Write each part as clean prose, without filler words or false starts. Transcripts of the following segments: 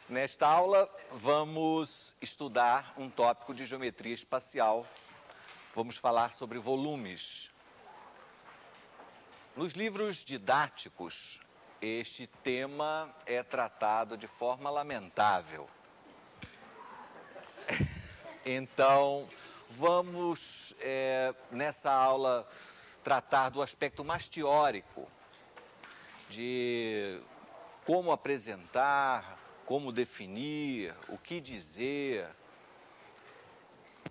Nesta aula, vamos estudar um tópico de geometria espacial. Vamos falar sobre volumes. Nos livros didáticos, este tema é tratado de forma lamentável. Então, vamos, nessa aula, tratar do aspecto mais teórico, de como apresentar, como definir, o que dizer.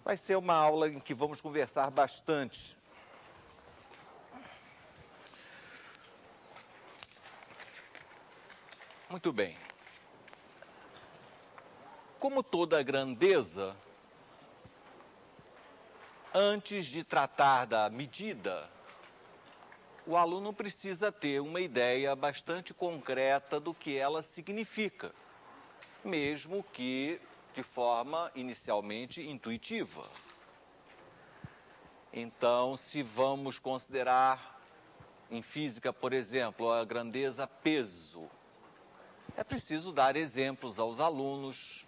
Vai ser uma aula em que vamos conversar bastante. Muito bem. Como toda grandeza, antes de tratar da medida, o aluno precisa ter uma ideia bastante concreta do que ela significa, mesmo que de forma inicialmente intuitiva. Então, se vamos considerar em física, por exemplo, a grandeza peso, é preciso dar exemplos aos alunos.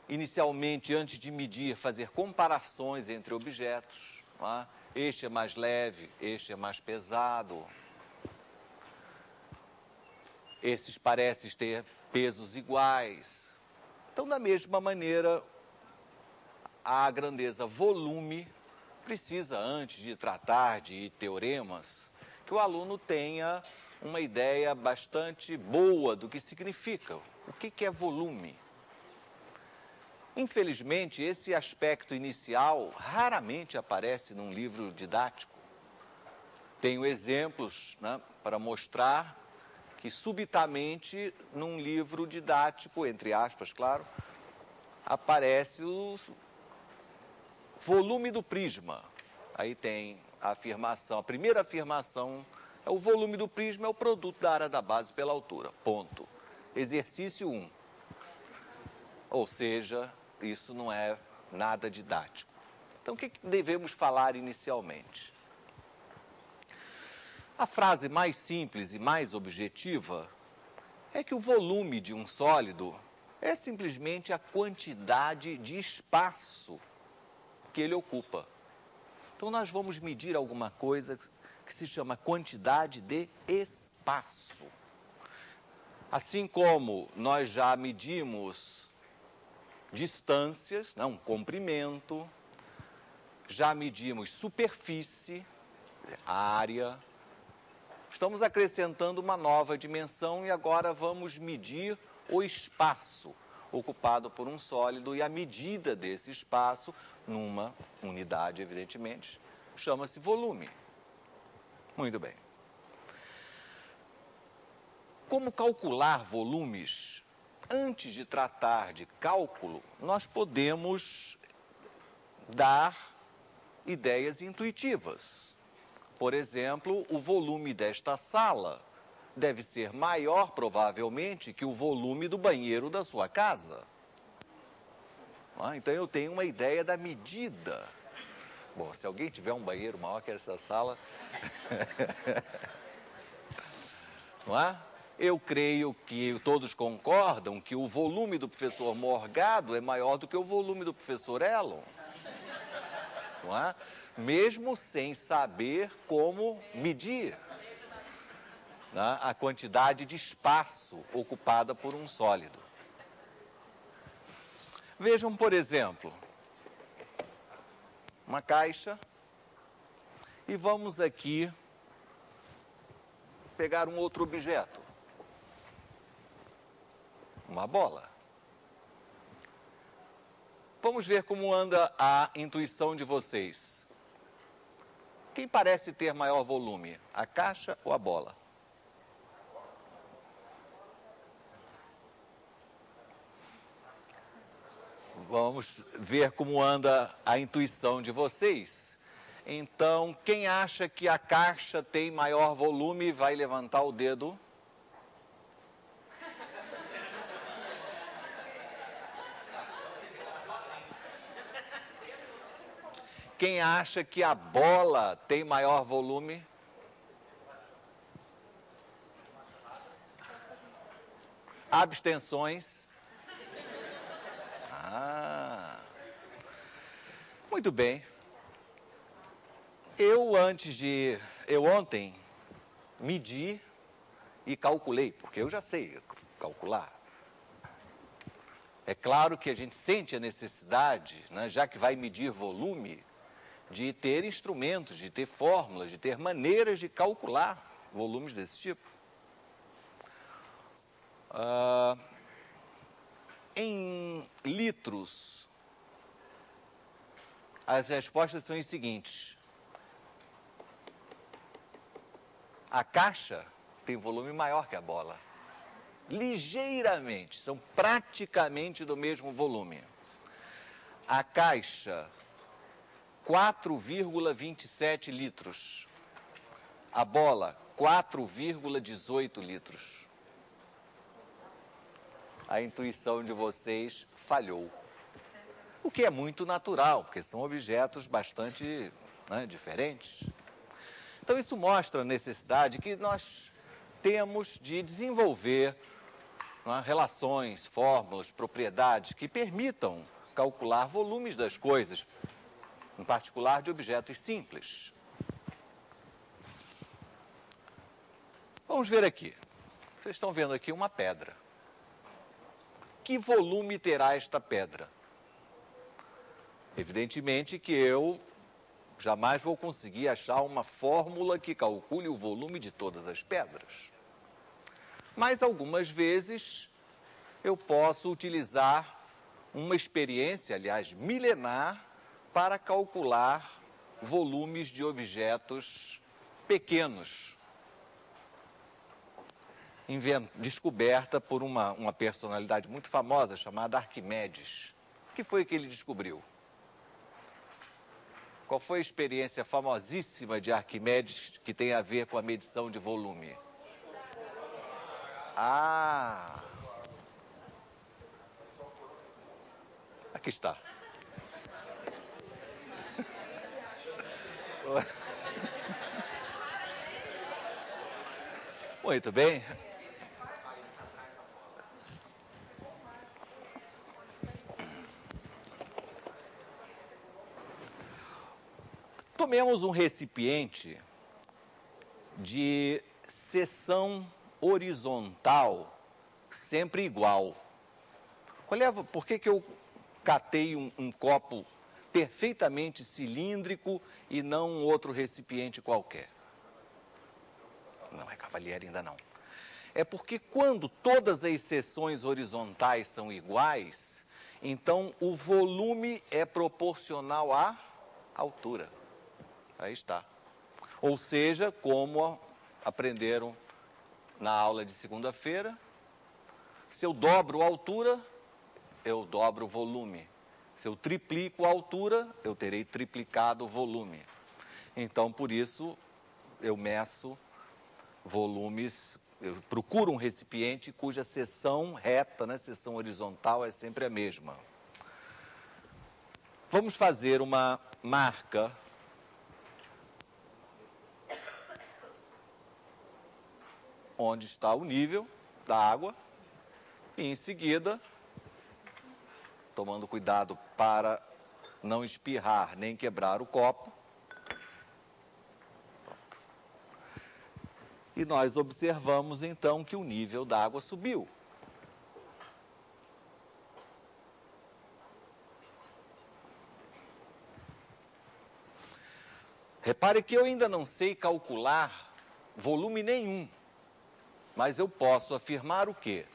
Inicialmente, antes de medir, fazer comparações entre objetos. Não é? Este é mais leve, este é mais pesado. Esses parecem ter pesos iguais. Então, da mesma maneira, a grandeza volume precisa, antes de tratar de teoremas, que o aluno tenha uma ideia bastante boa do que significa. O que é volume? Infelizmente, esse aspecto inicial raramente aparece num livro didático. Tenho exemplos, né, para mostrar que subitamente, num livro didático, entre aspas, claro, aparece o volume do prisma. Aí tem a afirmação, a primeira afirmação é o volume do prisma é o produto da área da base pela altura, ponto. Exercício 1. Ou seja, isso não é nada didático. Então, o que devemos falar inicialmente? A frase mais simples e mais objetiva é que o volume de um sólido é simplesmente a quantidade de espaço que ele ocupa. Então, nós vamos medir alguma coisa que se chama quantidade de espaço. Assim como nós já medimos distâncias, um comprimento, já medimos superfície, área. Estamos acrescentando uma nova dimensão e agora vamos medir o espaço ocupado por um sólido e a medida desse espaço, numa unidade, evidentemente, chama-se volume. Muito bem. Como calcular volumes? Antes de tratar de cálculo, nós podemos dar ideias intuitivas. Por exemplo, o volume desta sala deve ser maior, provavelmente, que o volume do banheiro da sua casa. Então, eu tenho uma ideia da medida. Bom, se alguém tiver um banheiro maior que essa sala... Não é? Eu creio que todos concordam que o volume do professor Morgado é maior do que o volume do professor Elon. Não é? Mesmo sem saber como medir, né, a quantidade de espaço ocupada por um sólido. Vejam, por exemplo, uma caixa e vamos aqui pegar um outro objeto. Uma bola. Vamos ver como anda a intuição de vocês. Quem parece ter maior volume, a caixa ou a bola? Vamos ver como anda a intuição de vocês. Então, quem acha que a caixa tem maior volume, vai levantar o dedo. Quem acha que a bola tem maior volume? Abstenções? Muito bem. Eu ontem medi e calculei, porque eu já sei calcular. É claro que a gente sente a necessidade, né, já que vai medir volume, de ter instrumentos, de ter fórmulas, de ter maneiras de calcular volumes desse tipo. Em litros, as respostas são as seguintes. A caixa tem volume maior que a bola. Ligeiramente, são praticamente do mesmo volume. A caixa, 4,27 litros. A bola, 4,18 litros. A intuição de vocês falhou. O que é muito natural, porque são objetos bastante, né, diferentes. Então, isso mostra a necessidade que nós temos de desenvolver, né, relações, fórmulas, propriedades que permitam calcular volumes das coisas, em particular de objetos simples. Vamos ver aqui. Vocês estão vendo aqui uma pedra. Que volume terá esta pedra? Evidentemente que eu jamais vou conseguir achar uma fórmula que calcule o volume de todas as pedras. Mas algumas vezes eu posso utilizar uma experiência, aliás, milenar, para calcular volumes de objetos pequenos, descoberta por uma personalidade muito famosa chamada Arquimedes. O que foi que ele descobriu? Qual foi a experiência famosíssima de Arquimedes que tem a ver com a medição de volume? Aqui está. Muito bem. Tomemos um recipiente de seção horizontal sempre igual. Por que eu catei um copo perfeitamente cilíndrico e não um outro recipiente qualquer? Não é Cavalieri ainda não. É porque quando todas as seções horizontais são iguais, então o volume é proporcional à altura. Aí está. Ou seja, como aprenderam na aula de segunda-feira, se eu dobro a altura, eu dobro o volume. Se eu triplico a altura, eu terei triplicado o volume. Então, por isso, eu meço volumes, eu procuro um recipiente cuja seção reta, né, seção horizontal é sempre a mesma. Vamos fazer uma marca onde está o nível da água e, em seguida, tomando cuidado para não espirrar nem quebrar o copo, e nós observamos então que o nível da água subiu. Repare que eu ainda não sei calcular volume nenhum, mas eu posso afirmar o quê?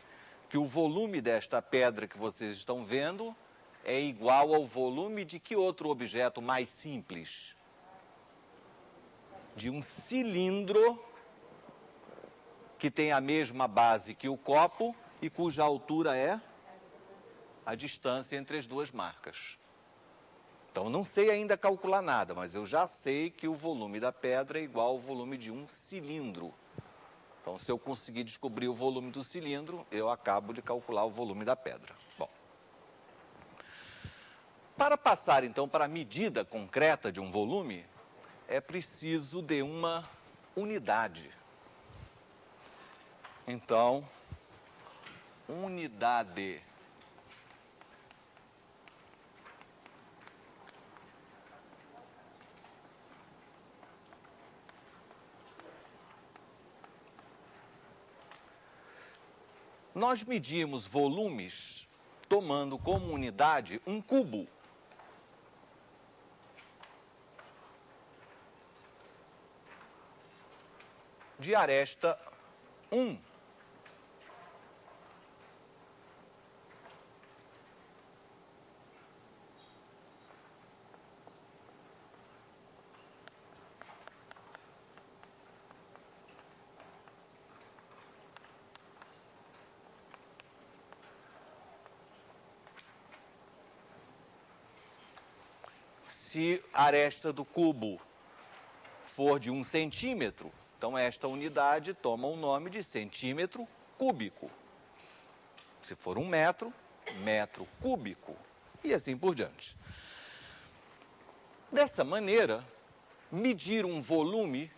Que o volume desta pedra que vocês estão vendo é igual ao volume de que outro objeto mais simples? De um cilindro que tem a mesma base que o copo e cuja altura é a distância entre as duas marcas. Então, não sei ainda calcular nada, mas eu já sei que o volume da pedra é igual ao volume de um cilindro. Então, se eu conseguir descobrir o volume do cilindro, eu acabo de calcular o volume da pedra. Bom, para passar, então, para a medida concreta de um volume, é preciso de uma unidade. Então, unidade. Nós medimos volumes tomando como unidade um cubo. De aresta 1. Se a aresta do cubo for de 1 centímetro, então esta unidade toma o nome de centímetro cúbico. Se for 1 metro, metro cúbico. E assim por diante. Dessa maneira, medir um volume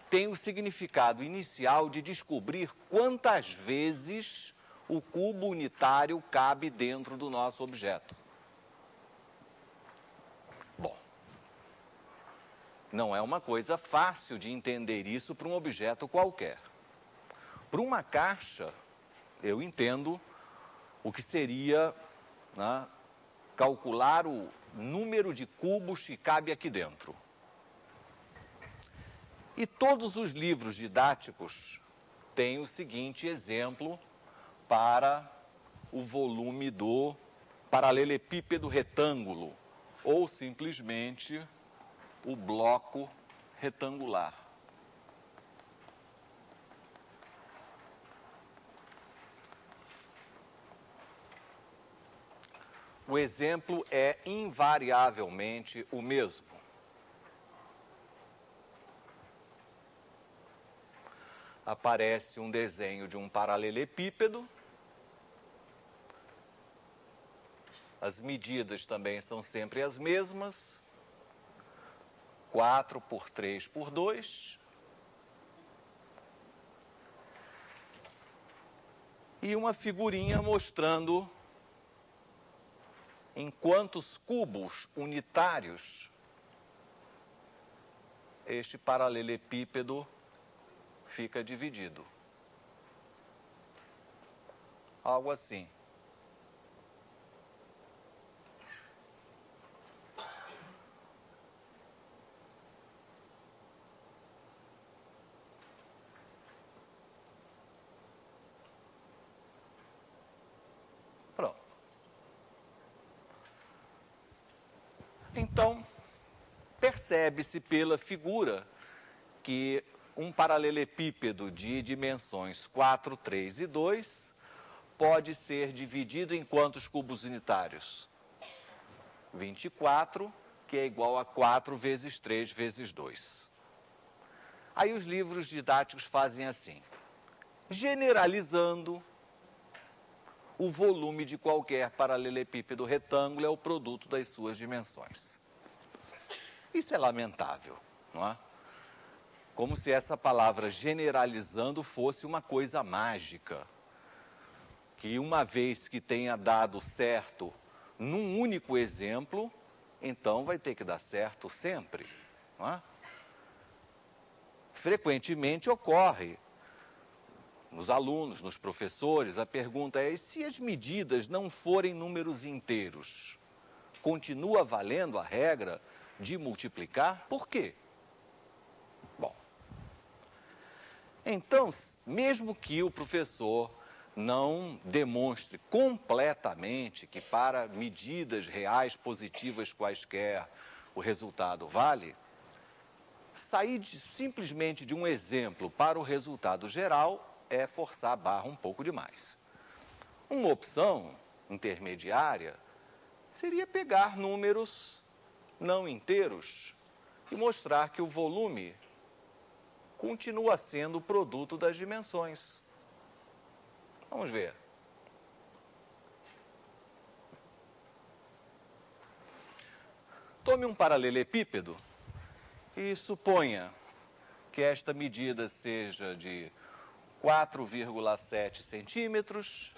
tem o significado inicial de descobrir quantas vezes o cubo unitário cabe dentro do nosso objeto. Bom, não é uma coisa fácil de entender isso para um objeto qualquer. Para uma caixa, eu entendo o que seria, né, calcular o número de cubos que cabe aqui dentro. E todos os livros didáticos têm o seguinte exemplo para o volume do paralelepípedo retângulo, ou simplesmente o bloco retangular. O exemplo é invariavelmente o mesmo. Aparece um desenho de um paralelepípedo. As medidas também são sempre as mesmas. 4 por 3 por 2. E uma figurinha mostrando em quantos cubos unitários este paralelepípedo fica dividido. Algo assim. Pronto. Então, percebe-se pela figura que um paralelepípedo de dimensões 4, 3 e 2 pode ser dividido em quantos cubos unitários? 24, que é igual a 4 vezes 3 vezes 2. Aí os livros didáticos fazem assim, generalizando, o volume de qualquer paralelepípedo retângulo é o produto das suas dimensões. Isso é lamentável, não é? Como se essa palavra generalizando fosse uma coisa mágica, que uma vez que tenha dado certo num único exemplo, então vai ter que dar certo sempre, não é? Frequentemente ocorre nos alunos, nos professores, a pergunta é: e se as medidas não forem números inteiros, continua valendo a regra de multiplicar? Por quê? Bom, então, mesmo que o professor não demonstre completamente que para medidas reais positivas quaisquer o resultado vale, sair simplesmente de um exemplo para o resultado geral é forçar a barra um pouco demais. Uma opção intermediária seria pegar números não inteiros e mostrar que o volume continua sendo o produto das dimensões. Vamos ver. Tome um paralelepípedo e suponha que esta medida seja de 4,7 centímetros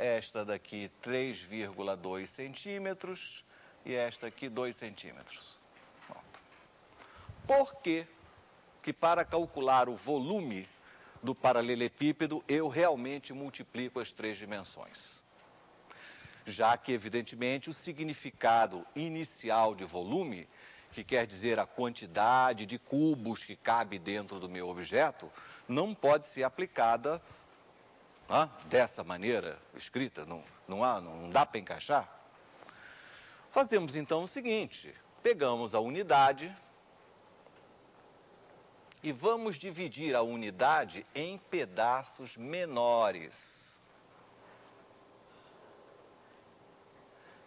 esta daqui 3,2 centímetros e esta aqui 2 centímetros. Pronto. Por que para calcular o volume do paralelepípedo eu realmente multiplico as três dimensões? Já que, evidentemente, o significado inicial de volume, que quer dizer a quantidade de cubos que cabe dentro do meu objeto, não pode ser aplicada dessa maneira escrita, não dá para encaixar. Fazemos então o seguinte, pegamos a unidade e vamos dividir a unidade em pedaços menores.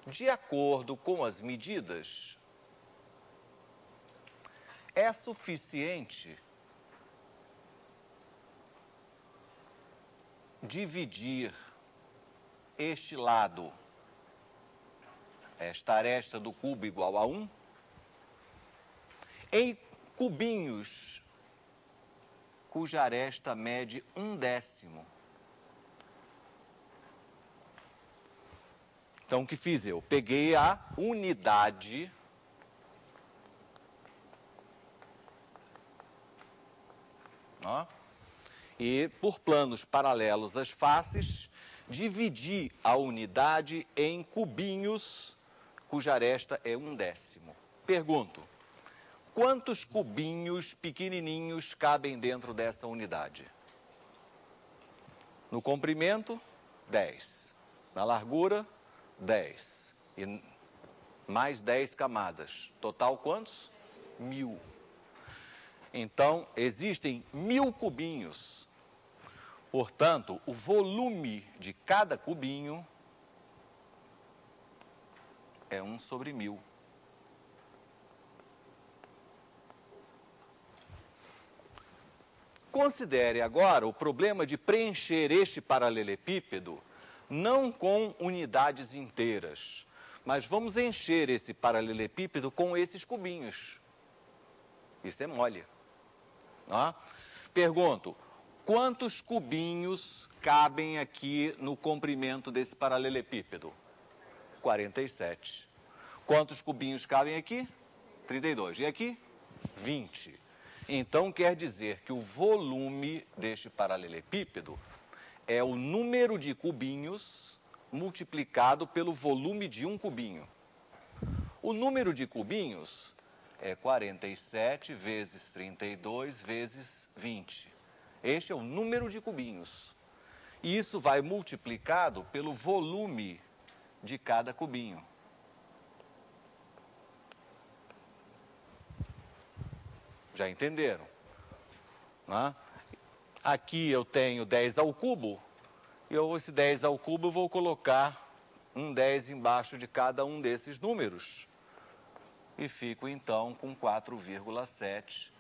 De acordo com as medidas, é suficiente dividir este lado, esta aresta do cubo igual a 1, em cubinhos cuja aresta mede 1/10. Então, o que fiz eu? Peguei a unidade e, por planos paralelos às faces, dividi a unidade em cubinhos cuja aresta é 1/10. Pergunto, quantos cubinhos pequenininhos cabem dentro dessa unidade? No comprimento, 10. Na largura, 10. E mais 10 camadas. Total quantos? 1000. Então, existem 1000 cubinhos. Portanto, o volume de cada cubinho é 1/1000. Considere agora o problema de preencher este paralelepípedo não com unidades inteiras, mas vamos encher esse paralelepípedo com esses cubinhos. Isso é mole. Pergunto, quantos cubinhos cabem aqui no comprimento desse paralelepípedo? 47. Quantos cubinhos cabem aqui? 32. E aqui? 20. Então, quer dizer que o volume deste paralelepípedo é o número de cubinhos multiplicado pelo volume de um cubinho. O número de cubinhos é 47 vezes 32 vezes 20. Este é o número de cubinhos. E isso vai multiplicado pelo volume de cada cubinho. Já entenderam? Aqui eu tenho 10 ao cubo, e esse 10 ao cubo eu vou colocar um 10 embaixo de cada um desses números. E fico então com 4,7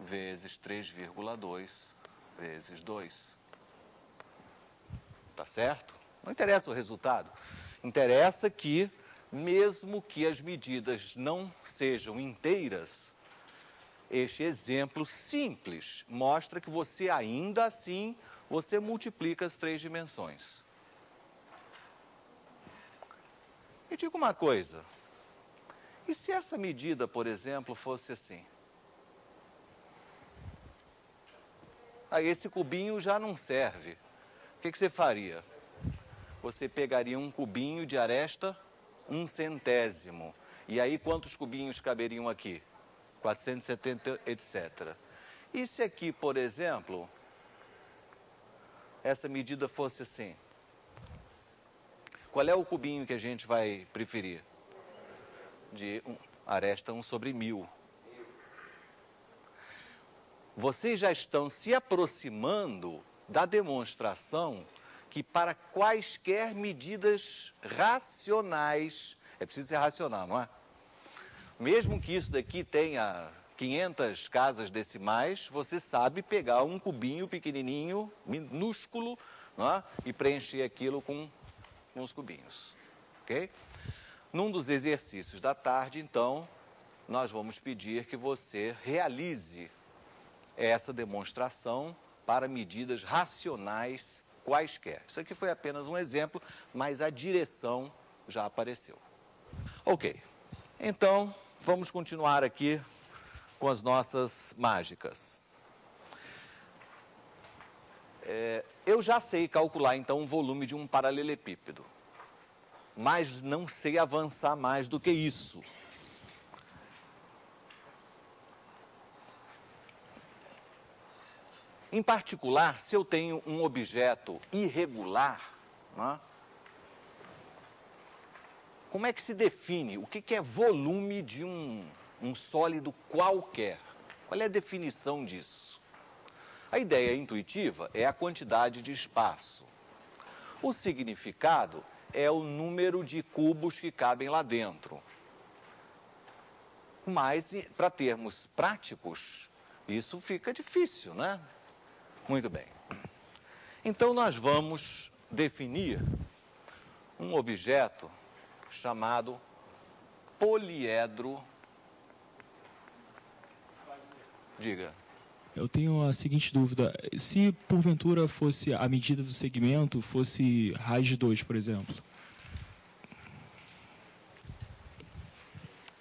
vezes 3,2 vezes 2. Tá certo? Não interessa o resultado. Interessa que, mesmo que as medidas não sejam inteiras, este exemplo simples mostra que você ainda assim, você multiplica as três dimensões. E diga uma coisa, e se essa medida, por exemplo, fosse assim? Aí esse cubinho já não serve. O que você faria? Você pegaria um cubinho de aresta 1/100. E aí quantos cubinhos caberiam aqui? 470, etc. E se aqui, por exemplo, essa medida fosse assim? Qual é o cubinho que a gente vai preferir? De aresta 1/1000. Vocês já estão se aproximando da demonstração que para quaisquer medidas racionais, é preciso ser racional, não é? Mesmo que isso daqui tenha 500 casas decimais, você sabe pegar um cubinho pequenininho, minúsculo, não é? E preencher aquilo com os cubinhos, ok? Num dos exercícios da tarde, então, nós vamos pedir que você realize essa demonstração para medidas racionais quaisquer. Isso aqui foi apenas um exemplo, mas a direção já apareceu. Ok, então vamos continuar aqui com as nossas mágicas. Eu já sei calcular, então, o volume de um paralelepípedo, mas não sei avançar mais do que isso. Em particular, se eu tenho um objeto irregular, né, como é que se define? O que é volume de um sólido qualquer? Qual é a definição disso? A ideia intuitiva é a quantidade de espaço. O significado é o número de cubos que cabem lá dentro. Mas, para termos práticos, isso fica difícil, né? Muito bem. Então, nós vamos definir um objeto chamado poliedro. Diga. Eu tenho a seguinte dúvida. Se, porventura, fosse a medida do segmento, fosse raiz de 2, por exemplo?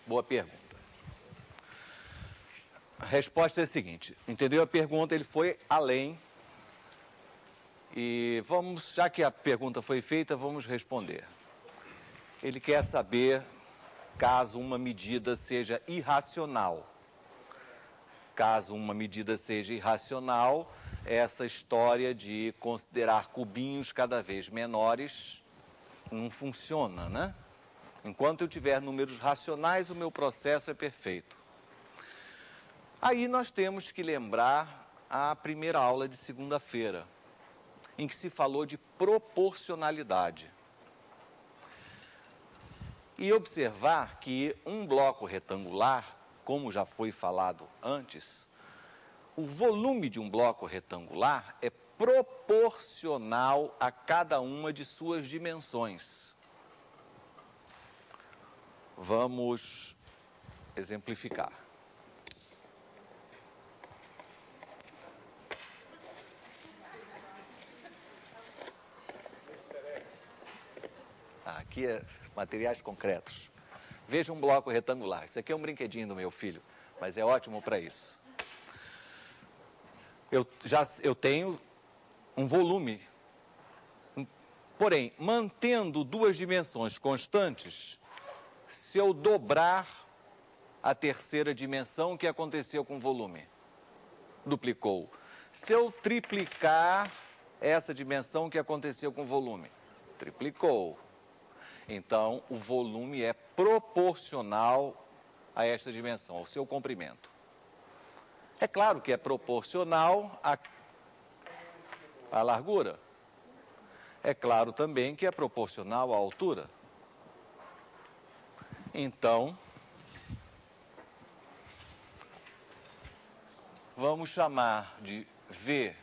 Boa pergunta. A resposta é a seguinte. Entendeu a pergunta? Ele foi além. E vamos, já que a pergunta foi feita, vamos responder. Ele quer saber caso uma medida seja irracional. Caso uma medida seja irracional, essa história de considerar cubinhos cada vez menores não funciona, né? Enquanto eu tiver números racionais, o meu processo é perfeito. Aí nós temos que lembrar a primeira aula de segunda-feira, em que se falou de proporcionalidade. E observar que um bloco retangular, como já foi falado antes, o volume de um bloco retangular é proporcional a cada uma de suas dimensões. Vamos exemplificar. Aqui é materiais concretos. Veja um bloco retangular. Isso aqui é um brinquedinho do meu filho, mas é ótimo para isso. Eu tenho um volume. Porém, mantendo duas dimensões constantes, se eu dobrar a terceira dimensão, o que aconteceu com o volume? Duplicou. Se eu triplicar essa dimensão, o que aconteceu com o volume? Triplicou. Então, o volume é proporcional a esta dimensão, ao seu comprimento. É claro que é proporcional à largura. É claro também que é proporcional à altura. Então, vamos chamar de V,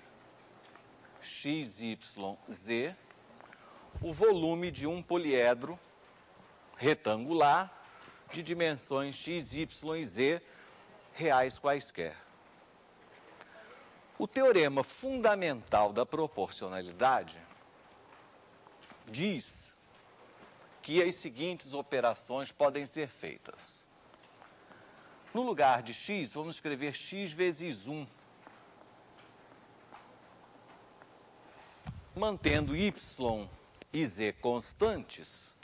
X, Y, Z, o volume de um poliedro retangular de dimensões X, Y e Z, reais quaisquer. O teorema fundamental da proporcionalidade diz que as seguintes operações podem ser feitas. No lugar de x, vamos escrever x vezes 1. Mantendo y e z constantes,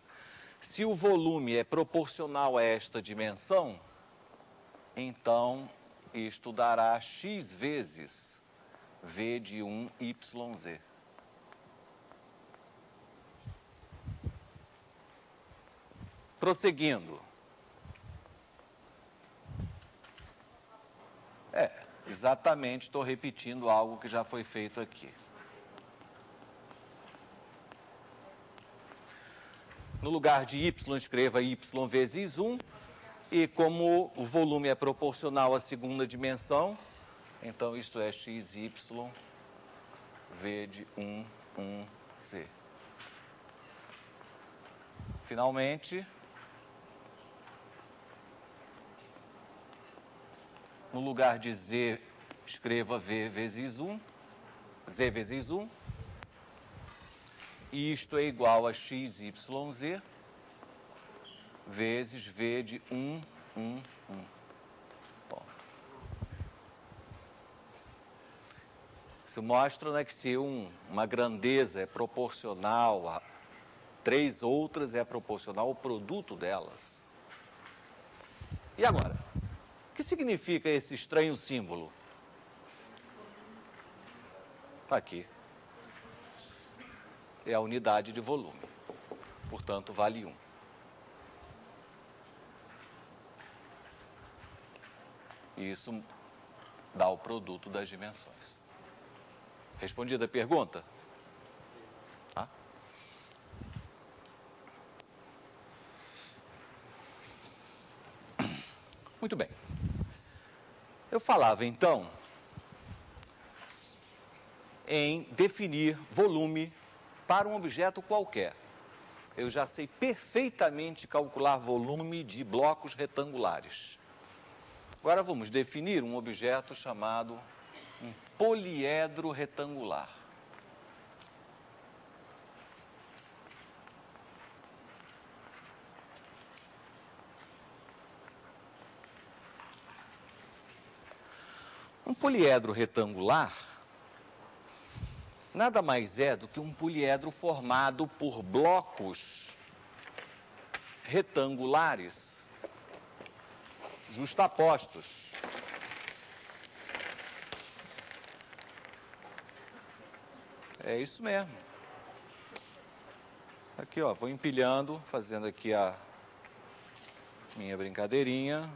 se o volume é proporcional a esta dimensão, então isto dará x vezes v de 1yz. Prosseguindo. Exatamente, estou repetindo algo que já foi feito aqui. No lugar de y, escreva y vezes 1. E como o volume é proporcional à segunda dimensão, então isto é xy v de 1z. Finalmente, no lugar de z, escreva v vezes 1, z vezes 1. Isto é igual a XYZ vezes V de 1, 1, 1. Bom. Isso mostra, né, que se uma grandeza é proporcional a 3 outras, é proporcional ao produto delas. E agora? O que significa esse estranho símbolo? Aqui. É a unidade de volume. Portanto, vale 1. E isso dá o produto das dimensões. Respondida a pergunta? Tá? Muito bem. Eu falava, então, em definir volume para um objeto qualquer. Eu já sei perfeitamente calcular volume de blocos retangulares. Agora vamos definir um objeto chamado um poliedro retangular. Um poliedro retangular nada mais é do que um poliedro formado por blocos retangulares justapostos. É isso mesmo. Aqui, ó, vou empilhando, fazendo aqui a minha brincadeirinha.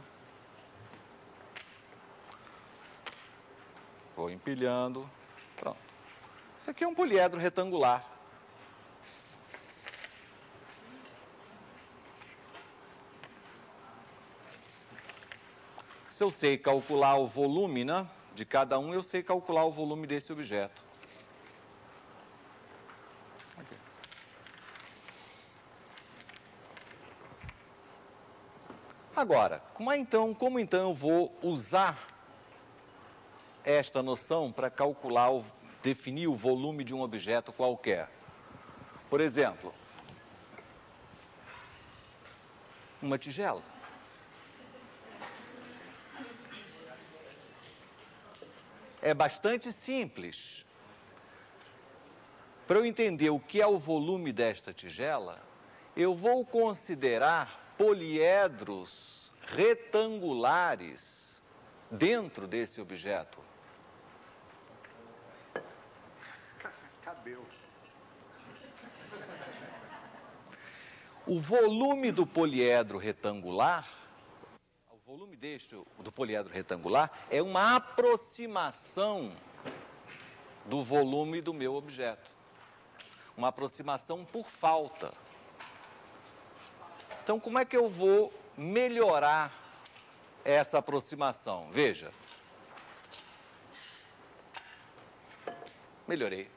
Vou empilhando. Pronto. Isso aqui é um poliedro retangular. Se eu sei calcular o volume, né, de cada um, eu sei calcular o volume desse objeto. Aqui. Agora, como então eu vou usar esta noção para calcular, definir o volume de um objeto qualquer? Por exemplo, uma tigela. É bastante simples. Para eu entender o que é o volume desta tigela, eu vou considerar poliedros retangulares dentro desse objeto. Cabelo. O volume do poliedro retangular, do poliedro retangular é uma aproximação do volume do meu objeto. Uma aproximação por falta. Então, como é que eu vou melhorar essa aproximação? Veja. Melhorei.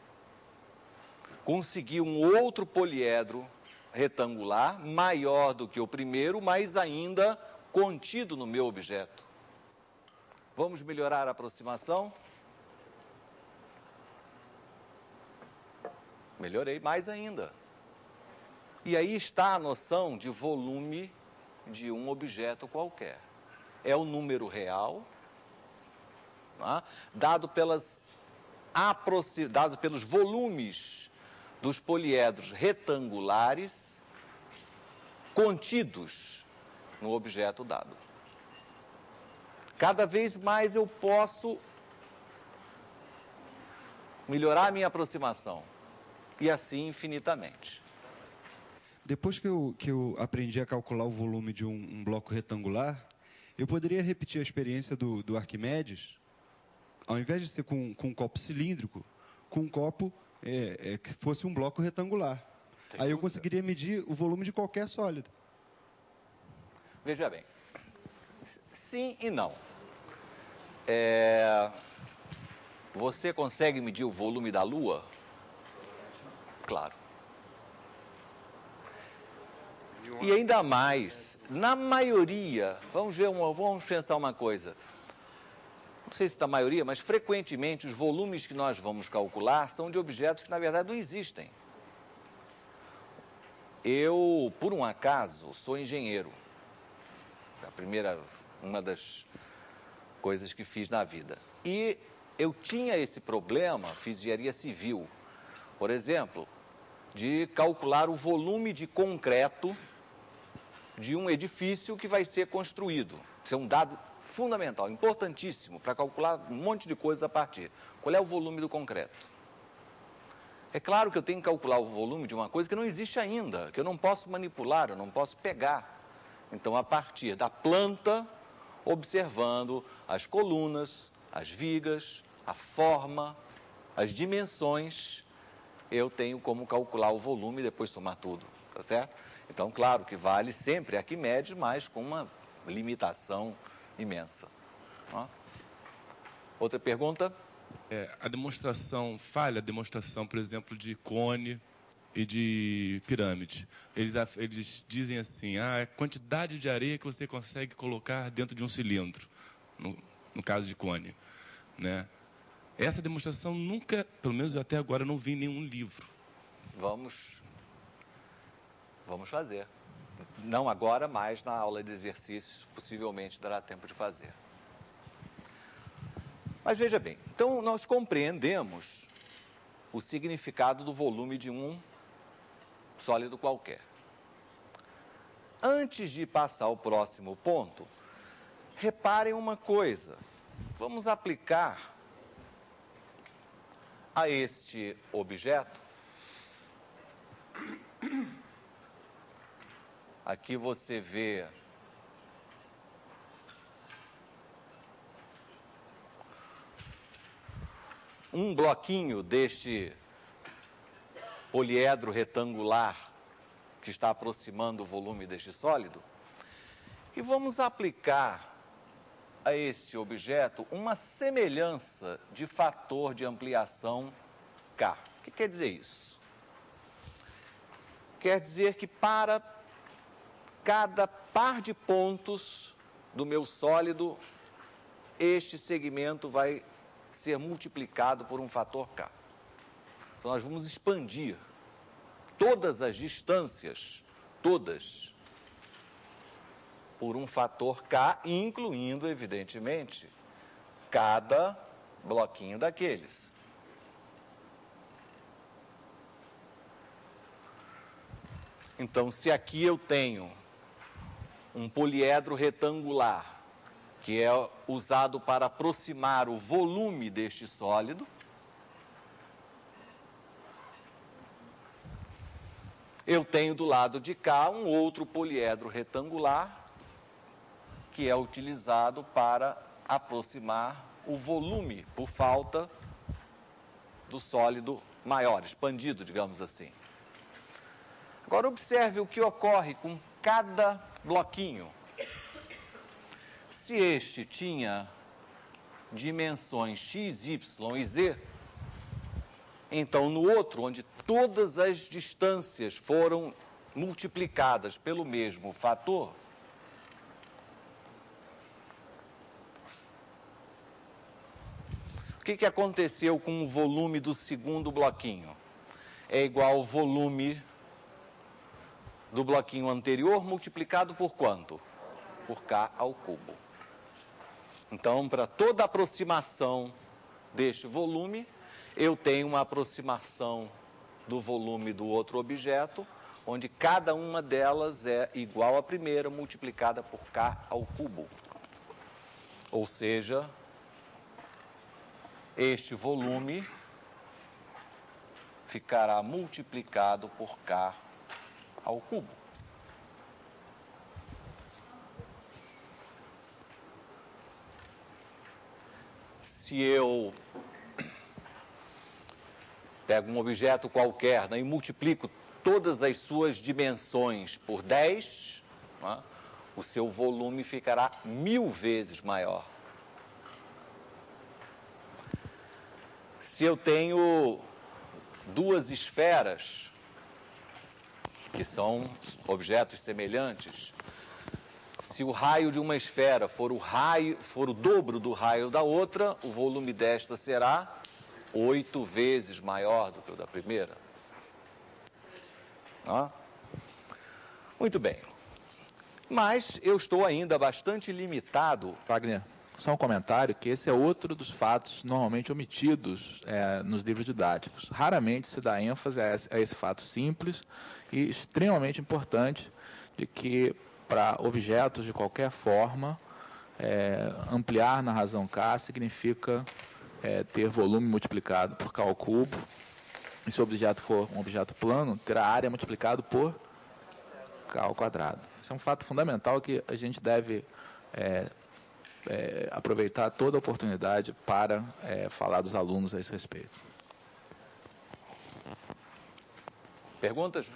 Consegui um outro poliedro retangular, maior do que o primeiro, mas ainda contido no meu objeto. Vamos melhorar a aproximação? Melhorei mais ainda. E aí está a noção de volume de um objeto qualquer. É o número real, tá? dado pelos volumes dos poliedros retangulares contidos no objeto dado. Cada vez mais eu posso melhorar a minha aproximação. E assim infinitamente. Depois que eu aprendi a calcular o volume de um bloco retangular, eu poderia repetir a experiência do Arquimedes, ao invés de ser com um copo cilíndrico, com um copo que fosse um bloco retangular. Aí eu conseguiria medir o volume de qualquer sólido. Veja bem, sim e não. Você consegue medir o volume da Lua? Claro. E ainda mais, na maioria, vamos pensar uma coisa. Não sei se da maioria, mas frequentemente os volumes que nós vamos calcular são de objetos que na verdade não existem. eu, por um acaso, sou engenheiro. Uma das coisas que fiz na vida. E eu tinha esse problema, fiz engenharia civil, por exemplo, de calcular o volume de concreto de um edifício que vai ser construído. Isso é um dado fundamental, importantíssimo, para calcular um monte de coisas a partir. Qual é o volume do concreto? É claro que eu tenho que calcular o volume de uma coisa que não existe ainda, que eu não posso manipular, eu não posso pegar. Então, a partir da planta, observando as colunas, as vigas, a forma, as dimensões, eu tenho como calcular o volume e depois somar tudo, tá certo? Então, claro que vale sempre Arquimedes, mas com uma limitação imensa. Ó. Outra pergunta? A demonstração, por exemplo, de cone e de pirâmide. Eles dizem assim, a quantidade de areia que você consegue colocar dentro de um cilindro, no caso de cone, né? Essa demonstração nunca, pelo menos até agora, eu não vi em nenhum livro. Vamos fazer. Não agora, mas na aula de exercícios, possivelmente dará tempo de fazer. Mas veja bem, então nós compreendemos o significado do volume de um sólido qualquer. Antes de passar ao próximo ponto, reparem uma coisa. Vamos aplicar a este objeto. Aqui você vê um bloquinho deste poliedro retangular que está aproximando o volume deste sólido. E vamos aplicar a este objeto uma semelhança de fator de ampliação K. O que quer dizer isso? Quer dizer que para cada par de pontos do meu sólido, este segmento vai ser multiplicado por um fator K. Então, nós vamos expandir todas as distâncias, todas, por um fator K, incluindo, evidentemente, cada bloquinho daqueles. Então, se aqui eu tenho um poliedro retangular, que é usado para aproximar o volume deste sólido, eu tenho do lado de cá um outro poliedro retangular, que é utilizado para aproximar o volume, por falta do sólido maior, expandido, digamos assim. Agora, observe o que ocorre com cada bloquinho. Se este tinha dimensões x, y e z, então no outro, onde todas as distâncias foram multiplicadas pelo mesmo fator, o que aconteceu com o volume do segundo bloquinho? É igual ao volume do bloquinho anterior multiplicado por quanto? Por K ao cubo. Então, para toda aproximação deste volume, eu tenho uma aproximação do volume do outro objeto, onde cada uma delas é igual à primeira multiplicada por K ao cubo. Ou seja, este volume ficará multiplicado por K ao cubo. Se eu pego um objeto qualquer, né, e multiplico todas as suas dimensões por 10, né, o seu volume ficará 1000 vezes maior. Se eu tenho duas esferas, que são objetos semelhantes, se o raio de uma esfera for o dobro do raio da outra, o volume desta será 8 vezes maior do que o da primeira. Muito bem. Mas eu estou ainda bastante limitado. Wagner, só um comentário, que esse é outro dos fatos normalmente omitidos nos livros didáticos. Raramente se dá ênfase a esse fato simples e extremamente importante, de que para objetos de qualquer forma, ampliar na razão K significa ter volume multiplicado por K ao cubo. E se o objeto for um objeto plano, terá área multiplicado por K ao quadrado. Isso é um fato fundamental que a gente deve aproveitar toda a oportunidade para falar dos alunos a esse respeito. Perguntas?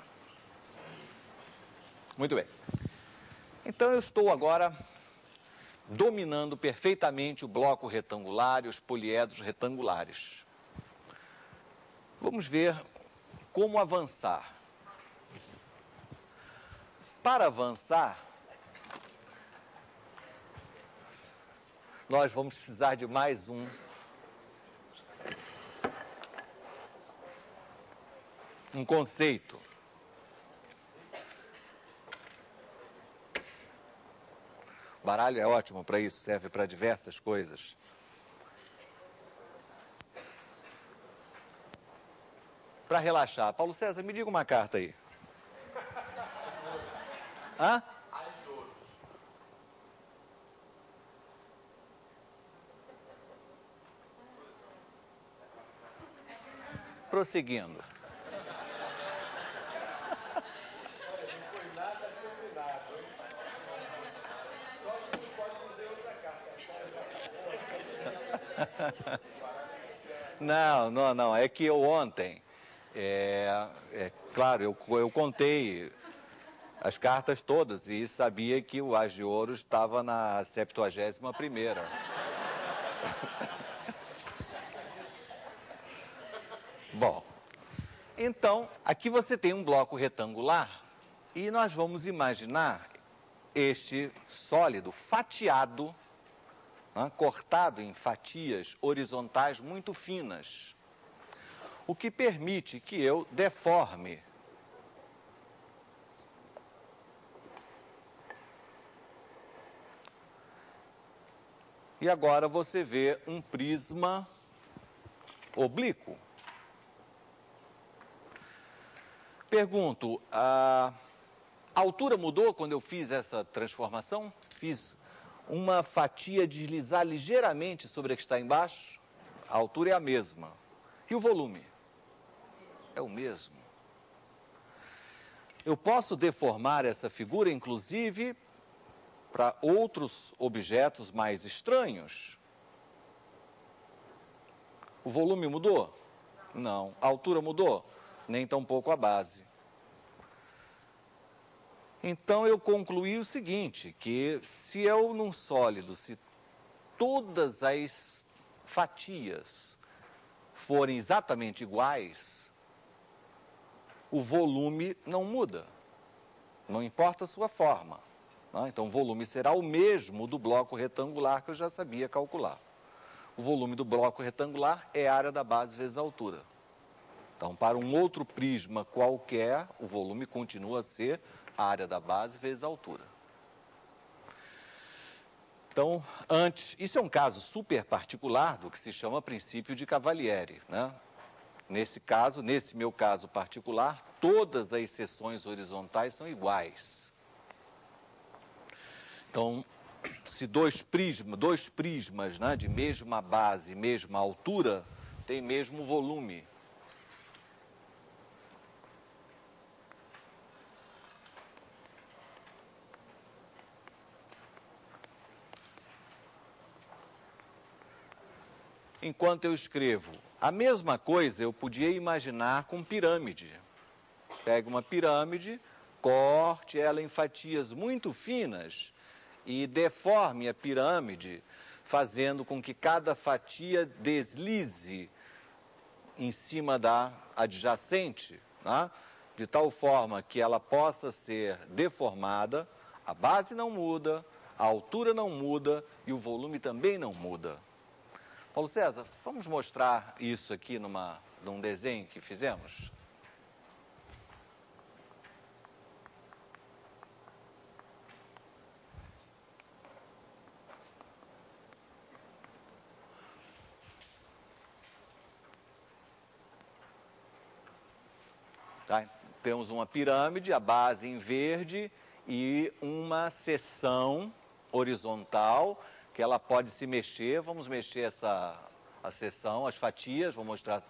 Muito bem. Então, eu estou agora dominando perfeitamente o bloco retangular e os poliedros retangulares. Vamos ver como avançar. Para avançar, nós vamos precisar de mais um conceito. O baralho é ótimo para isso, serve para diversas coisas. Para relaxar. Paulo César, me diga uma carta aí. Hã? Prosseguindo. Não. É que eu ontem, claro, eu contei as cartas todas e sabia que o As de Ouro estava na 71ª. Bom, então, aqui você tem um bloco retangular e nós vamos imaginar este sólido fatiado, né, cortado em fatias horizontais muito finas, o que permite que eu deforme e agora você vê um prisma oblíquo. Pergunto, a altura mudou quando eu fiz essa transformação? Fiz uma fatia deslizar ligeiramente sobre a que está embaixo? A altura é a mesma. E o volume? É o mesmo. Eu posso deformar essa figura, inclusive, para outros objetos mais estranhos. O volume mudou? Não. A altura mudou? Nem tampouco a base. Então, eu concluí o seguinte, que se eu, num sólido, se todas as fatias forem exatamente iguais, o volume não muda, não importa a sua forma. Né? Então, o volume será o mesmo do bloco retangular que eu já sabia calcular. O volume do bloco retangular é a área da base vezes a altura. Então, para um outro prisma qualquer, o volume continua a ser a área da base vezes a altura. Então, isso é um caso super particular do que se chama princípio de Cavalieri, né? Nesse caso, nesse meu caso particular, todas as seções horizontais são iguais. Então, se dois prismas, né, de mesma base, mesma altura, têm mesmo volume. Enquanto eu escrevo, a mesma coisa eu podia imaginar com pirâmide. Pega uma pirâmide, corte ela em fatias muito finas e deforme a pirâmide, fazendo com que cada fatia deslize em cima da adjacente, né? De tal forma que ela possa ser deformada, a base não muda, a altura não muda e o volume também não muda. Paulo César, vamos mostrar isso aqui num desenho que fizemos? Tá? Temos uma pirâmide, a base em verde e uma seção horizontal que ela pode se mexer. Vamos mexer a seção, as fatias, vou mostrar.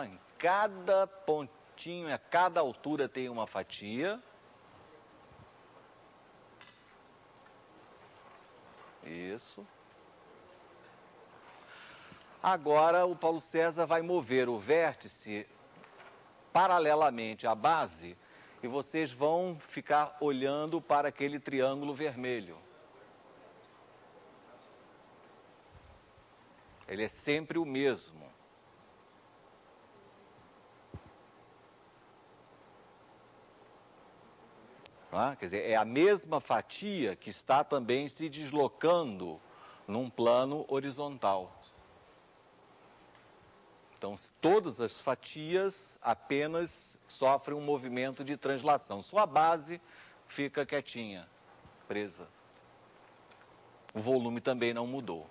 Em cada pontinho, a cada altura tem uma fatia. Isso. Agora o Paulo César vai mover o vértice paralelamente à base e vocês vão ficar olhando para aquele triângulo vermelho. Ele é sempre o mesmo. Quer dizer, é a mesma fatia que está também se deslocando num plano horizontal. Então, todas as fatias apenas sofrem um movimento de translação. Sua base fica quietinha, presa. O volume também não mudou.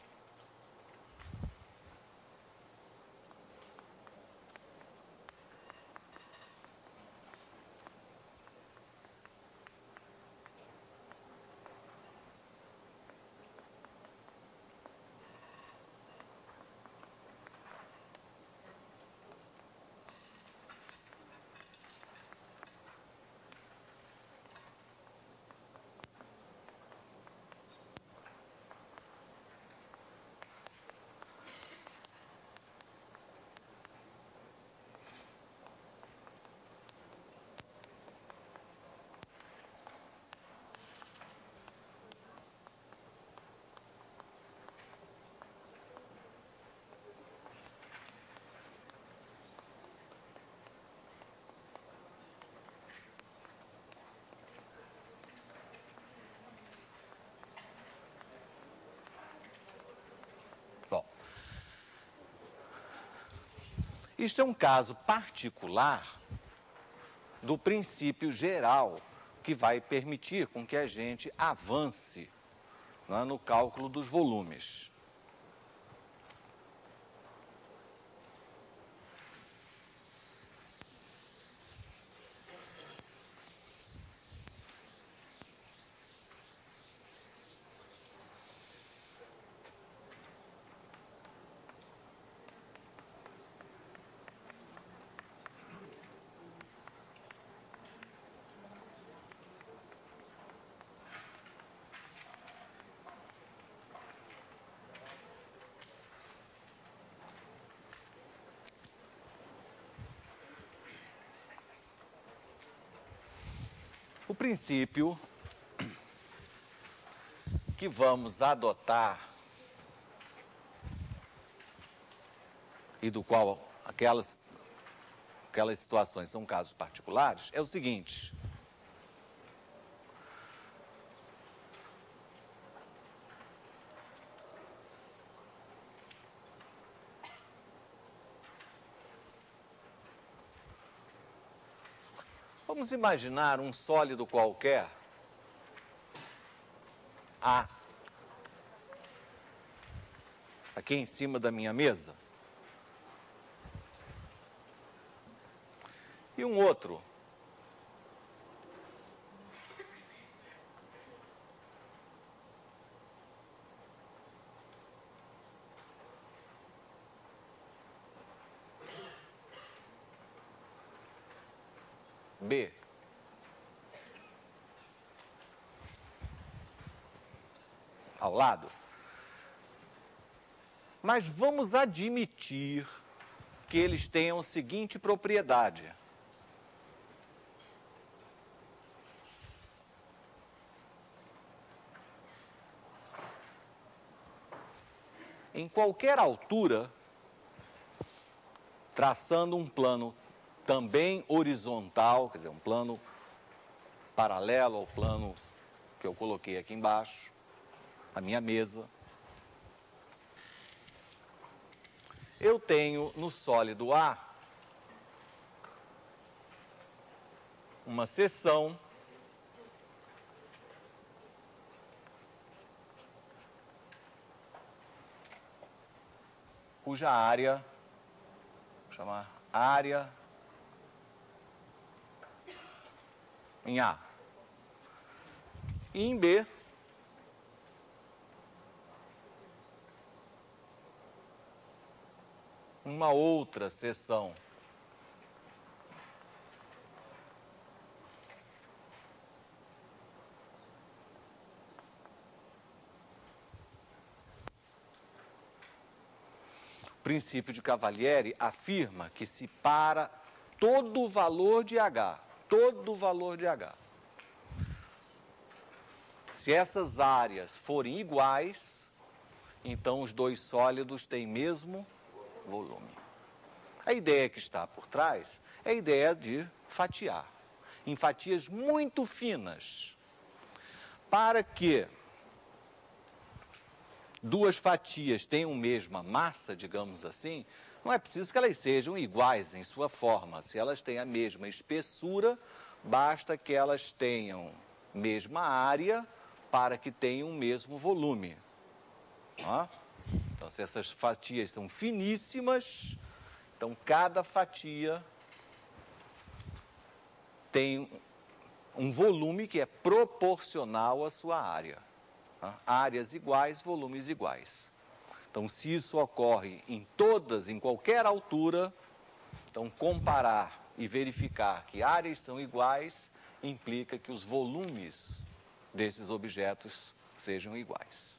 Isto é um caso particular do princípio geral que vai permitir com que a gente avance, né, no cálculo dos volumes. O princípio que vamos adotar e do qual aquelas situações são casos particulares é o seguinte: vamos imaginar um sólido qualquer, A, aqui em cima da minha mesa, e um outro, B. Ao lado. Mas vamos admitir que eles tenham a seguinte propriedade: em qualquer altura, traçando um plano também horizontal, quer dizer, um plano paralelo ao plano que eu coloquei aqui embaixo, a minha mesa, eu tenho no sólido A uma seção cuja área, vou chamar área em A. E em B, uma outra seção. O princípio de Cavalieri afirma que se para todo o valor de H, se essas áreas forem iguais, então os dois sólidos têm mesmo volume. A ideia que está por trás é a ideia de fatiar em fatias muito finas, para que duas fatias tenham mesma massa, digamos assim, não é preciso que elas sejam iguais em sua forma. Se elas têm a mesma espessura, basta que elas tenham mesma área para que tenham o mesmo volume. Então, se essas fatias são finíssimas, então cada fatia tem um volume que é proporcional à sua área. Áreas iguais, volumes iguais. Então, se isso ocorre em qualquer altura, então comparar e verificar que áreas são iguais implica que os volumes desses objetos sejam iguais.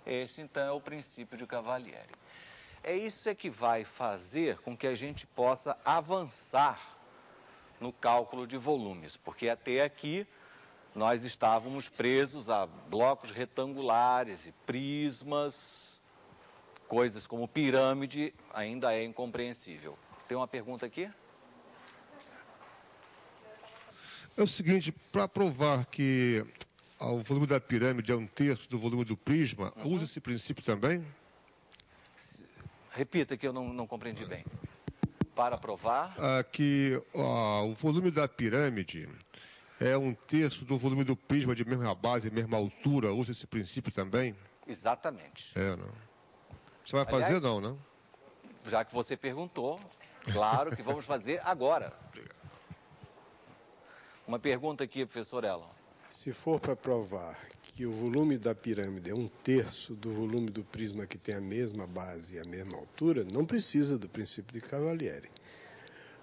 Esse, então, é o princípio de Cavalieri. É isso que vai fazer com que a gente possa avançar no cálculo de volumes, porque até aqui nós estávamos presos a blocos retangulares e prismas, coisas como pirâmide, ainda é incompreensível. Tem uma pergunta aqui? É o seguinte, para provar que o volume da pirâmide é um terço do volume do prisma, usa esse princípio também? Repita que eu não compreendi bem. Para provar? Que o volume da pirâmide é um terço do volume do prisma de mesma base, mesma altura. Usa esse princípio também? Exatamente. Não. Você vai fazer, não? Já que você perguntou, claro que vamos fazer agora. Obrigado. Uma pergunta aqui, professor Elon. Se for para provar que o volume da pirâmide é um terço do volume do prisma que tem a mesma base e a mesma altura, não precisa do princípio de Cavalieri.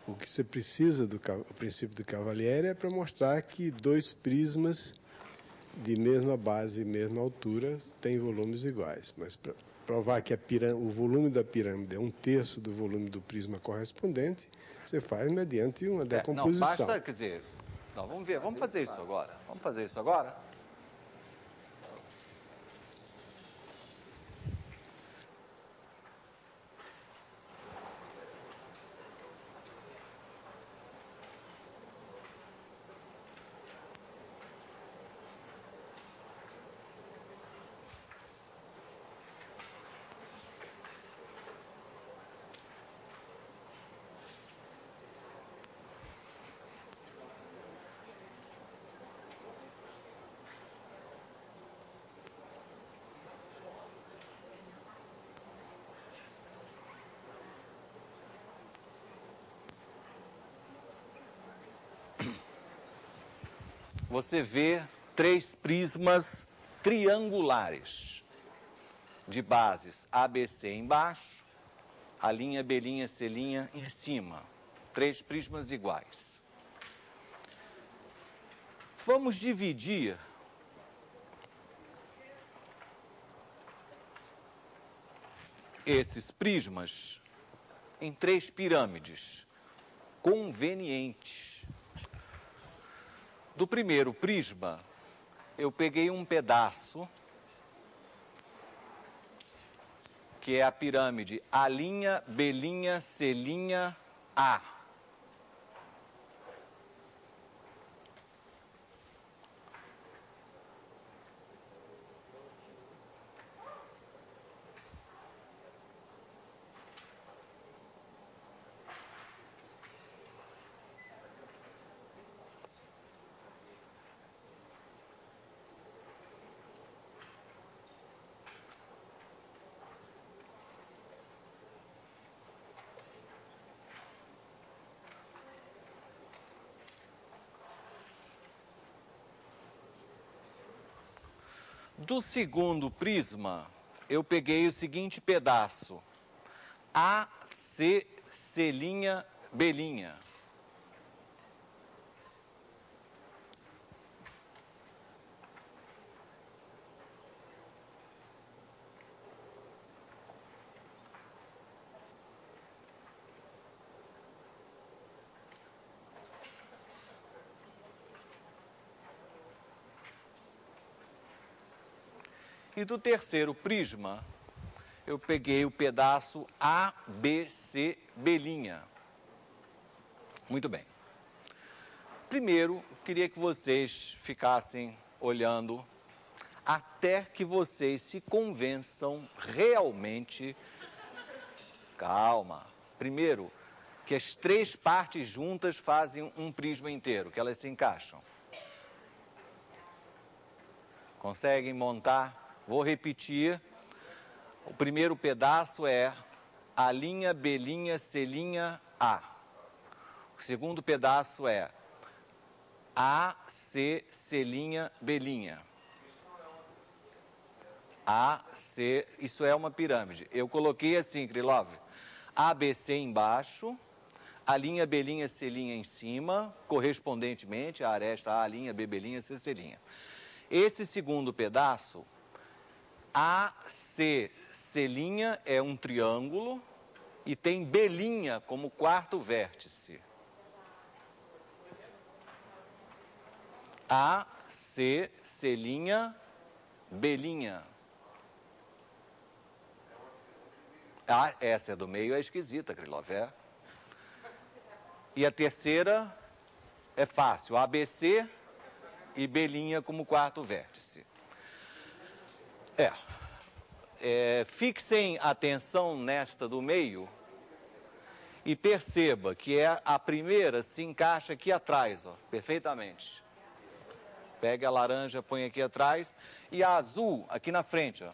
O que você precisa do princípio de Cavalieri é para mostrar que dois prismas de mesma base e mesma altura têm volumes iguais. Mas para provar que o volume da pirâmide é um terço do volume do prisma correspondente, você faz mediante uma decomposição. Não, basta, quer dizer... Não, vamos ver, vamos fazer isso agora. Você vê três prismas triangulares de bases ABC embaixo, a linha B', C' em cima. Três prismas iguais. Vamos dividir esses prismas em três pirâmides convenientes. Do primeiro prisma, eu peguei um pedaço, que é a pirâmide A', B', C', A. do segundo prisma, eu peguei o seguinte pedaço. AC, C'B'L. E do terceiro prisma, eu peguei o pedaço ABCB'. Muito bem. Primeiro, queria que vocês ficassem olhando até que vocês se convençam realmente. Calma. Primeiro, que as três partes juntas fazem um prisma inteiro, que elas se encaixam. Conseguem montar? Vou repetir. O primeiro pedaço é A', B', C', A. O segundo pedaço é A, C, C', B'. A, C, isso é uma pirâmide. Eu coloquei assim, Krylov, A, B, C embaixo, A', B', C' em cima, correspondentemente a aresta A', B', C, C'. Esse segundo pedaço, AC, C' é um triângulo e tem B' como quarto vértice. AC, C', B'. Ah, essa é do meio, é esquisita, Krylov, é. E a terceira é fácil, ABC e B' como quarto vértice. Fixem atenção nesta do meio e perceba que a primeira se encaixa aqui atrás, ó, perfeitamente. Pega a laranja, põe aqui atrás e a azul aqui na frente, ó.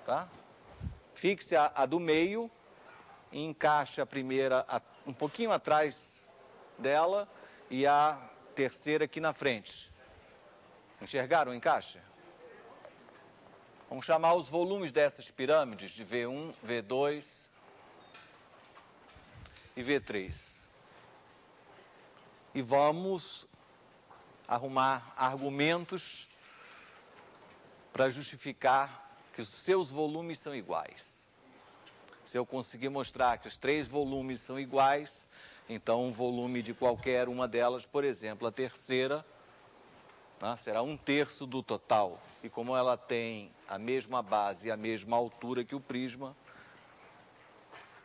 Tá? Fixe a do meio e encaixe a primeira um pouquinho atrás dela e a terceira aqui na frente. Enxergaram o encaixe? Vamos chamar os volumes dessas pirâmides de V1, V2 e V3. E vamos arrumar argumentos para justificar que os seus volumes são iguais. Se eu conseguir mostrar que os três volumes são iguais, então o volume de qualquer uma delas, por exemplo, a terceira, será 1/3 do total. E como ela tem a mesma base e a mesma altura que o prisma,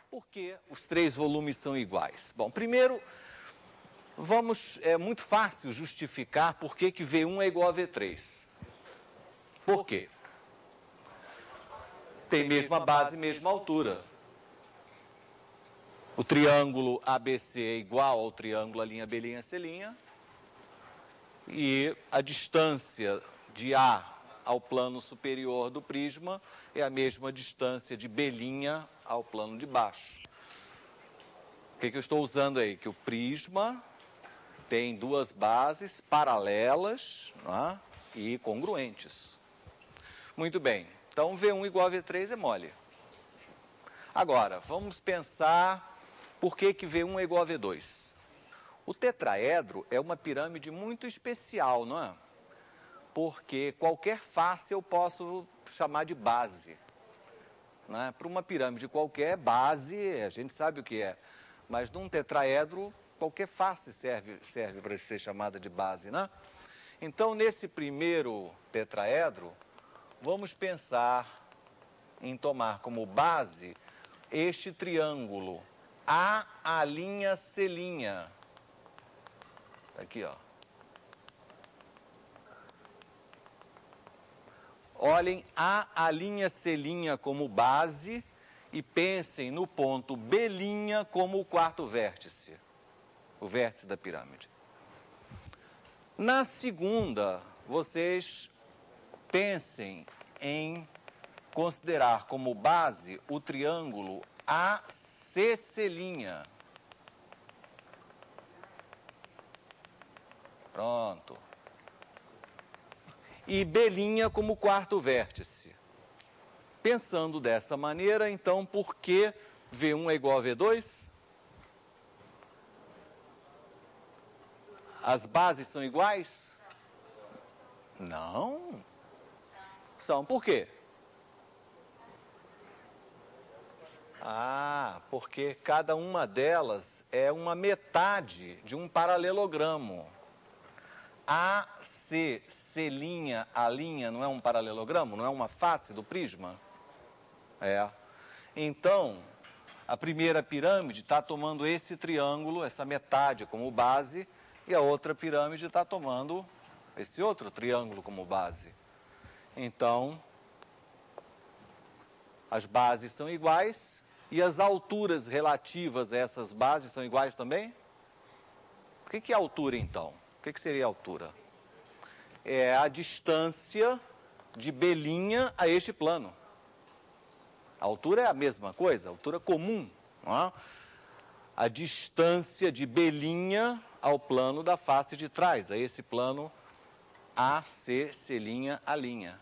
por que os três volumes são iguais? Bom, primeiro, é muito fácil justificar por que V1 é igual a V3. Por quê? Tem mesma base e mesma altura. O triângulo ABC é igual ao triângulo A', B', C'. E a distância de A ao plano superior do prisma é a mesma distância de B' ao plano de baixo. O que eu estou usando aí? Que o prisma tem duas bases paralelas, e congruentes. Muito bem. Então, V1 igual a V3 é mole. Agora, vamos pensar por que V1 é igual a V2. O tetraedro é uma pirâmide muito especial, não é? Porque qualquer face eu posso chamar de base. Para uma pirâmide qualquer, base, a gente sabe o que é. Mas num tetraedro, qualquer face serve para ser chamada de base, né? Então, nesse primeiro tetraedro, vamos pensar em tomar como base este triângulo A', C'. Tá aqui, ó. Olhem A', C' como base e pensem no ponto B' como o quarto vértice, o vértice da pirâmide. Na segunda, vocês pensem em considerar como base o triângulo AC'. Pronto. e B' como quarto vértice. Pensando dessa maneira, então, por que V1 é igual a V2? As bases são iguais? Não. São. Por quê? Porque cada uma delas é uma metade de um paralelogramo. AC, C', A', não é um paralelogramo? Não é uma face do prisma? É. Então, a primeira pirâmide está tomando esse triângulo, essa metade como base, e a outra pirâmide está tomando esse outro triângulo como base. Então, as bases são iguais e as alturas relativas a essas bases são iguais também? O que é altura, então? O que seria altura? É a distância de B' a este plano. A altura é a mesma coisa, a altura comum. Não é? A distância de B' ao plano da face de trás, a esse plano AC, C', A'.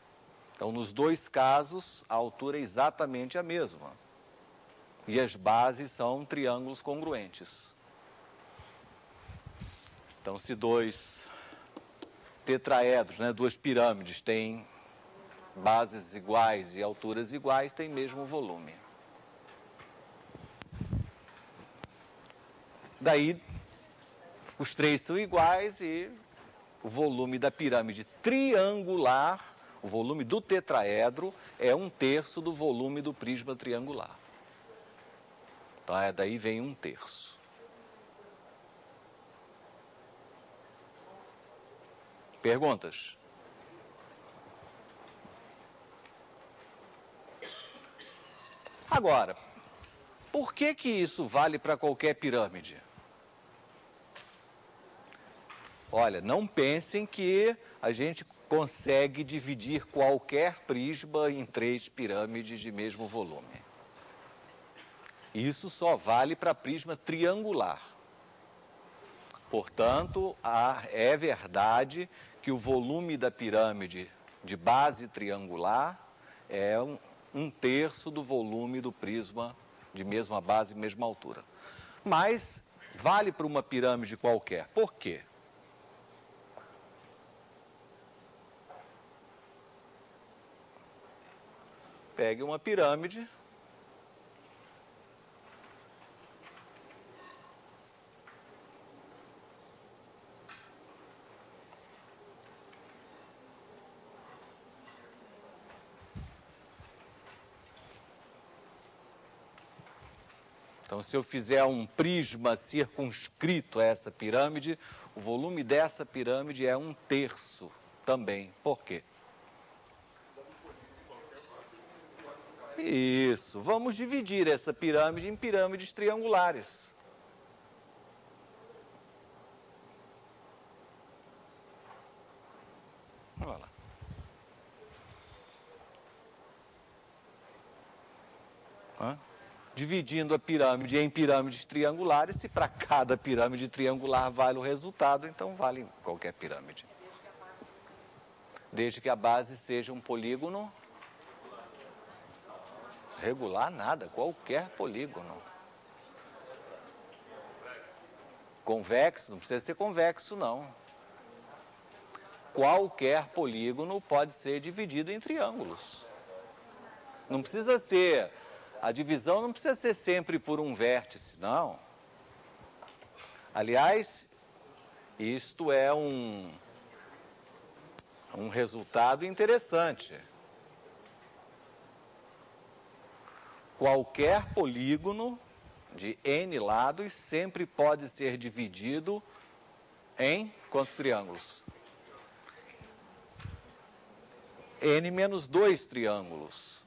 Então, nos dois casos, a altura é exatamente a mesma. E as bases são triângulos congruentes. Então, se dois tetraedros, duas pirâmides, têm bases iguais e alturas iguais, têm mesmo volume. Daí, os três são iguais e o volume da pirâmide triangular, o volume do tetraedro, é 1/3 do volume do prisma triangular. Então, daí vem 1/3. Perguntas? Agora, por que isso vale para qualquer pirâmide? Olha, não pensem que a gente consegue dividir qualquer prisma em 3 pirâmides de mesmo volume. Isso só vale para prisma triangular. Portanto, é verdade que o volume da pirâmide de base triangular é 1/3 do volume do prisma de mesma base, mesma altura. Mas vale para uma pirâmide qualquer. Por quê? Pegue uma pirâmide. Então, se eu fizer um prisma circunscrito a essa pirâmide, o volume dessa pirâmide é 1/3 também. Por quê? Isso. Vamos dividir essa pirâmide em pirâmides triangulares. Olha lá. Dividindo a pirâmide em pirâmides triangulares, se para cada pirâmide triangular vale o resultado, então vale qualquer pirâmide. Desde que a base seja um polígono regular, nada, qualquer polígono. Convexo, não precisa ser convexo, não. Qualquer polígono pode ser dividido em triângulos. Não precisa ser... A divisão não precisa ser sempre por um vértice, não. Aliás, isto é um resultado interessante. Qualquer polígono de N lados sempre pode ser dividido em quantos triângulos? N menos 2 triângulos.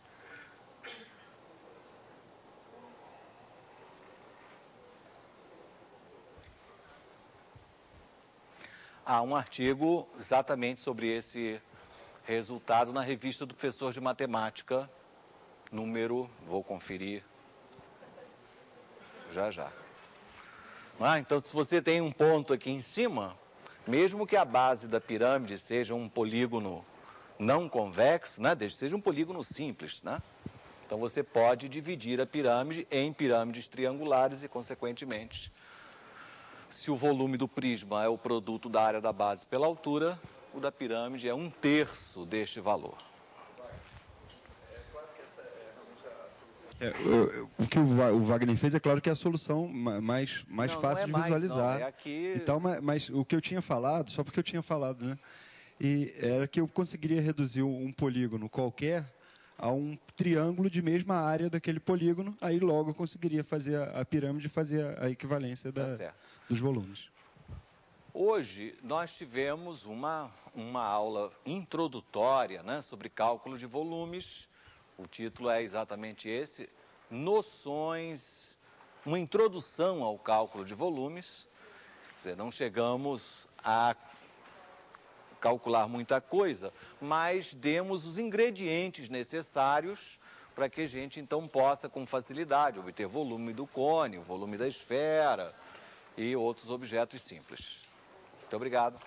Há um artigo exatamente sobre esse resultado na revista do professor de matemática, vou conferir já. Então, se você tem um ponto aqui em cima, mesmo que a base da pirâmide seja um polígono não convexo, né? Desde que seja um polígono simples, né? Então você pode dividir a pirâmide em pirâmides triangulares e, consequentemente, se o volume do prisma é o produto da área da base pela altura, o da pirâmide é 1/3 deste valor. O que o Wagner fez, é claro que é a solução mais Não, fácil não é de visualizar. Mais, não. É aqui... E tal, mas o que eu tinha falado, só porque eu tinha falado, né? E era que eu conseguiria reduzir um polígono qualquer a um triângulo de mesma área daquele polígono, aí logo eu conseguiria fazer a pirâmide e fazer a equivalência dos volumes. Hoje nós tivemos uma aula introdutória, né, sobre cálculo de volumes. O título é exatamente esse, Noções, uma introdução ao cálculo de volumes. Quer dizer, não chegamos a calcular muita coisa, mas demos os ingredientes necessários para que a gente então possa com facilidade obter volume do cone, o volume da esfera e outros objetos simples. Muito obrigado.